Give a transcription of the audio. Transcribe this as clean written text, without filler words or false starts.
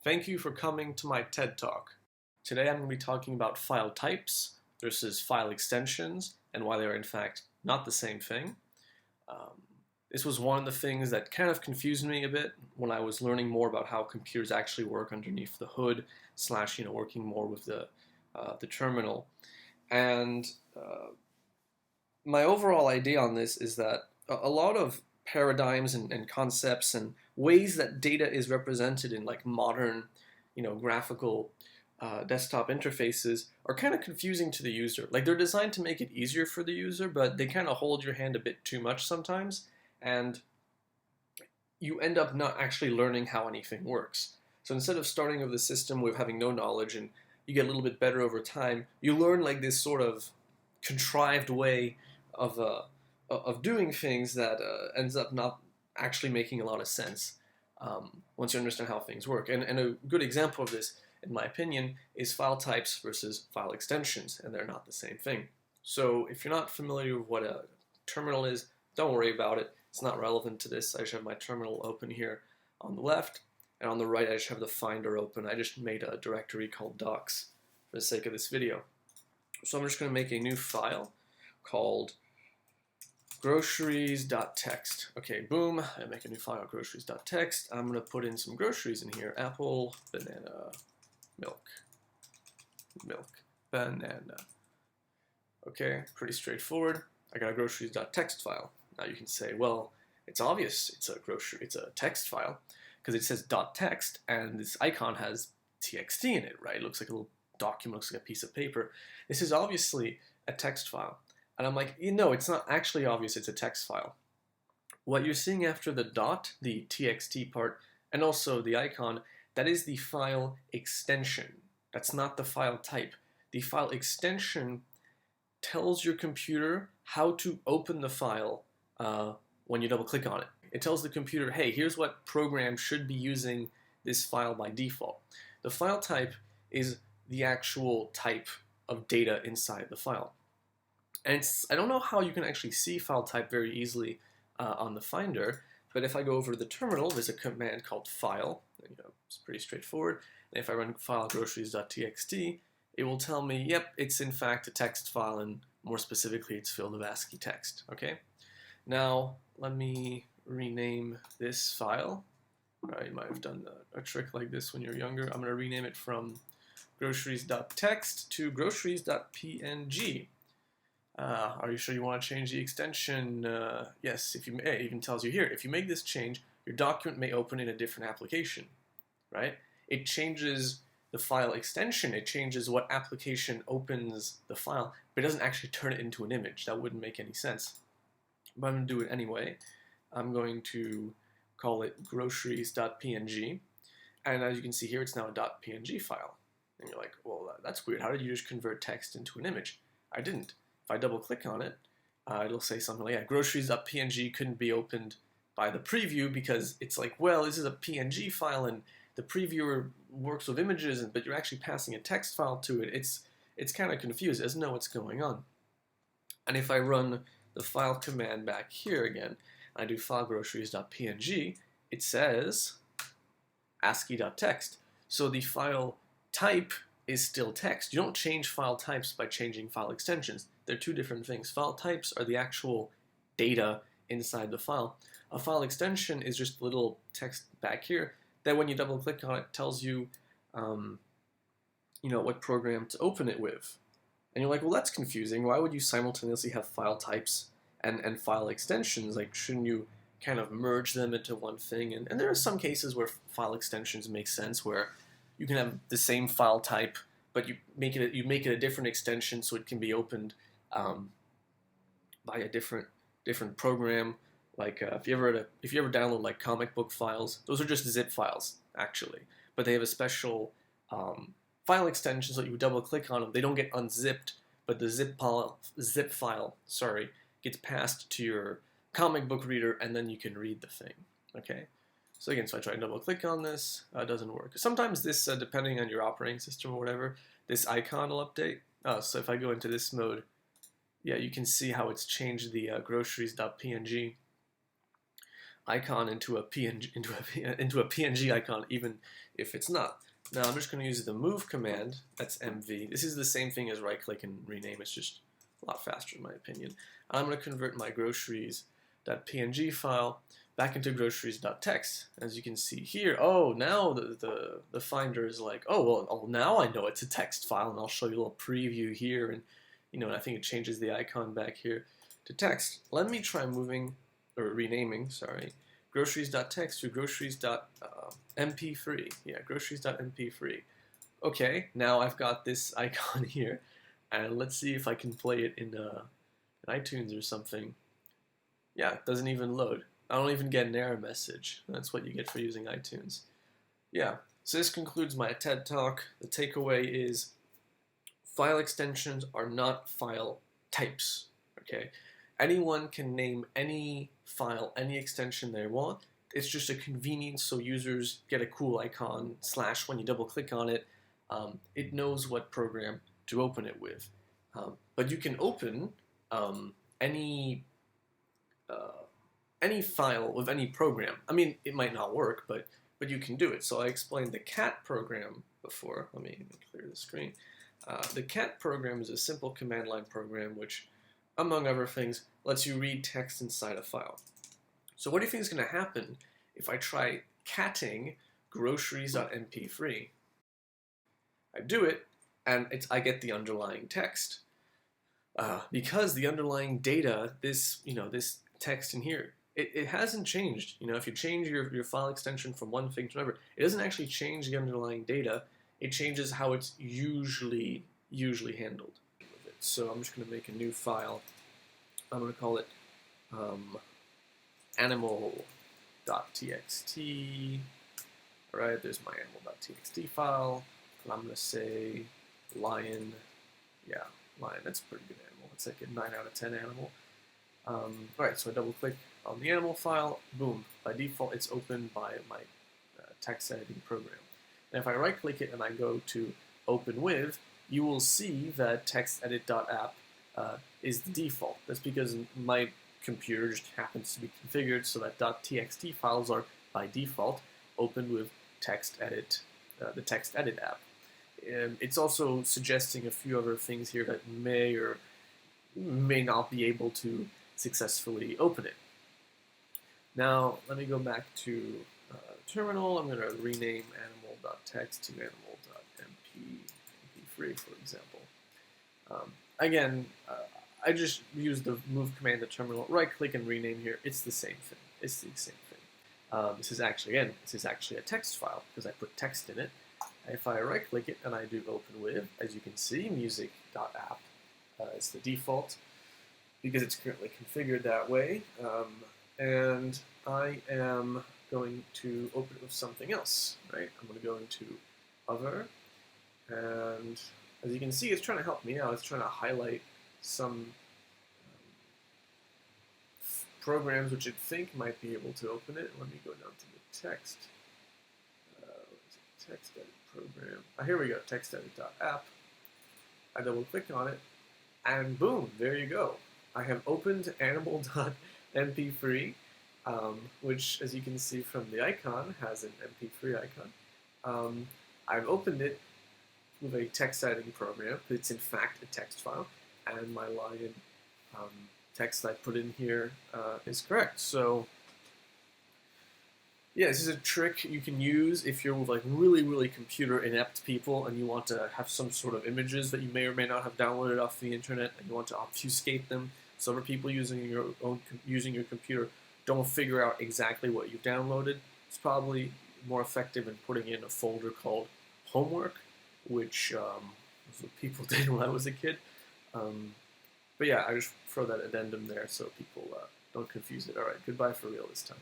Thank you for coming to my TED Talk. Today I'm going to be talking about file types versus file extensions and why they're in fact not the same thing. This was one of the things that kind of confused me a bit when I was learning more about how computers actually work underneath the hood / working more with the terminal. And my overall idea on this is that a lot of paradigms and concepts and ways that data is represented in like modern, graphical desktop interfaces are kind of confusing to the user. Like they're designed to make it easier for the user, but they kind of hold your hand a bit too much sometimes, and you end up not actually learning how anything works. So instead of starting with the system with having no knowledge and you get a little bit better over time, you learn like this sort of contrived way of doing things that ends up not actually making a lot of sense once you understand how things work. And a good example of this, in my opinion, is file types versus file extensions, and they're not the same thing. So if you're not familiar with what a terminal is, don't worry about it. It's not relevant to this. I just have my terminal open here on the left, and on the right I just have the Finder open. I just made a directory called docs for the sake of this video. So I'm just going to make a new file called groceries.txt. Okay, boom, I make a new file, groceries.txt. I'm going to put in some groceries in here. Apple, banana, milk, banana. Okay, pretty straightforward. I got a groceries.txt file. Now you can say, well, it's obvious it's a text file because it says .text and this icon has txt in it, right? It looks like a little document, looks like a piece of paper. This is obviously a text file. And I'm like, it's not actually obvious it's a text file. What you're seeing after the dot, the txt part, and also the icon, that is the file extension. That's not the file type. The file extension tells your computer how to open the file when you double click on it. It tells the computer, hey, here's what program should be using this file by default. The file type is the actual type of data inside the file. And I don't know how you can actually see file type very easily on the Finder, but if I go over to the terminal, there's a command called file. It's pretty straightforward. And if I run file groceries.txt, it will tell me, yep, it's in fact a text file, and more specifically, it's filled with ASCII text. Okay. Now let me rename this file. You might have done a trick like this when you're younger. I'm going to rename it from groceries.txt to groceries.png. Are you sure you want to change the extension? Yes, it even tells you here, if you make this change, your document may open in a different application, right? It changes the file extension, it changes what application opens the file, but it doesn't actually turn it into an image. That wouldn't make any sense. But I'm going to do it anyway. I'm going to call it groceries.png, and as you can see here, it's now a .png file. And you're like, well, that's weird. How did you just convert text into an image? I didn't. If I double click on it, it'll say something like, yeah, groceries.png couldn't be opened by the preview because it's like, well, this is a PNG file and the previewer works with images, but you're actually passing a text file to it. It's kind of confused. It doesn't know what's going on. And if I run the file command back here again, I do file groceries.png, it says ASCII.txt. So the file type is still text. You don't change file types by changing file extensions. They're two different things. File types are the actual data inside the file. A file extension is just a little text back here that when you double click on it tells you, what program to open it with. And you're like, well, that's confusing. Why would you simultaneously have file types and file extensions? Like, shouldn't you kind of merge them into one thing? And there are some cases where file extensions make sense, where you can have the same file type, but you make it a different extension so it can be opened by a different program. Like if you ever download like comic book files, those are just zip files actually, but they have a special file extension so that you double click on them. They don't get unzipped, but the zip file gets passed to your comic book reader, and then you can read the thing. Okay. So again, so I try to double click on this, it doesn't work. Sometimes this, depending on your operating system or whatever, this icon will update. So if I go into this mode, yeah, you can see how it's changed the groceries.png icon into a PNG icon, even if it's not. Now I'm just going to use the move command, that's MV. This is the same thing as right click and rename, it's just a lot faster in my opinion. I'm going to convert my groceries.png file back into groceries.txt. As you can see here, oh, now the finder is like, oh, now I know it's a text file, and I'll show you a little preview here, and and I think it changes the icon back here to text. Let me try renaming, sorry, groceries.txt to groceries.mp3. Yeah, groceries.mp3. Okay, now I've got this icon here, and let's see if I can play it in iTunes or something. Yeah, it doesn't even load. I don't even get an error message. That's what you get for using iTunes. Yeah, so this concludes my TED Talk. The takeaway is file extensions are not file types, okay? Anyone can name any file, any extension they want. It's just a convenience so users get a cool icon / when you double click on it, it knows what program to open it with. But you can open any file with any program. I mean, it might not work, but you can do it. So I explained the cat program before. Let me clear the screen. The cat program is a simple command line program which, among other things, lets you read text inside a file. So what do you think is going to happen if I try catting groceries.mp3? I do it, and I get the underlying text. Because the underlying data, this text in here, it hasn't changed. If you change your file extension from one thing to another, it doesn't actually change the underlying data. It changes how it's usually handled. So I'm just going to make a new file. I'm going to call it animal.txt. All right, there's my animal.txt file. And I'm going to say lion. Yeah, lion. That's a pretty good animal. It's like a 9 out of 10 animal. All right, so I double click on the animal file. Boom. By default, it's opened by my text editing program. And if I right click it and I go to open with, you will see that textedit.app is the default. That's because my computer just happens to be configured so that .txt files are by default opened with TextEdit, the TextEdit app. It's also suggesting a few other things here that may or may not be able to successfully open it. Now, let me go back to terminal. I'm going to rename animal.txt to animal.mp3, for example. Again, I just use the move command to terminal, right click and rename here. It's the same thing. It's the same thing. This is actually a text file because I put text in it. If I right click it and I do open with, as you can see, music.app is the default because it's currently configured that way. And I am going to open it with something else, right? I'm going to go into other, and as you can see, it's trying to help me out. It's trying to highlight some programs which I think might be able to open it. Let me go down to the text. Text edit program. Here we go, textedit.app. I double click on it, and boom, there you go. I have opened animal.mp3, which, as you can see from the icon, has an MP3 icon. I've opened it with a text editing program. It's in fact a text file, and my login text I put in here is correct. So yeah, this is a trick you can use if you're with like really computer inept people and you want to have some sort of images that you may or may not have downloaded off the internet and you want to obfuscate them so other people using your computer don't figure out exactly what you've downloaded. It's probably more effective in putting in a folder called homework, which was what people did when I was a kid. But yeah, I just throw that addendum there so people don't confuse it. All right, goodbye for real this time.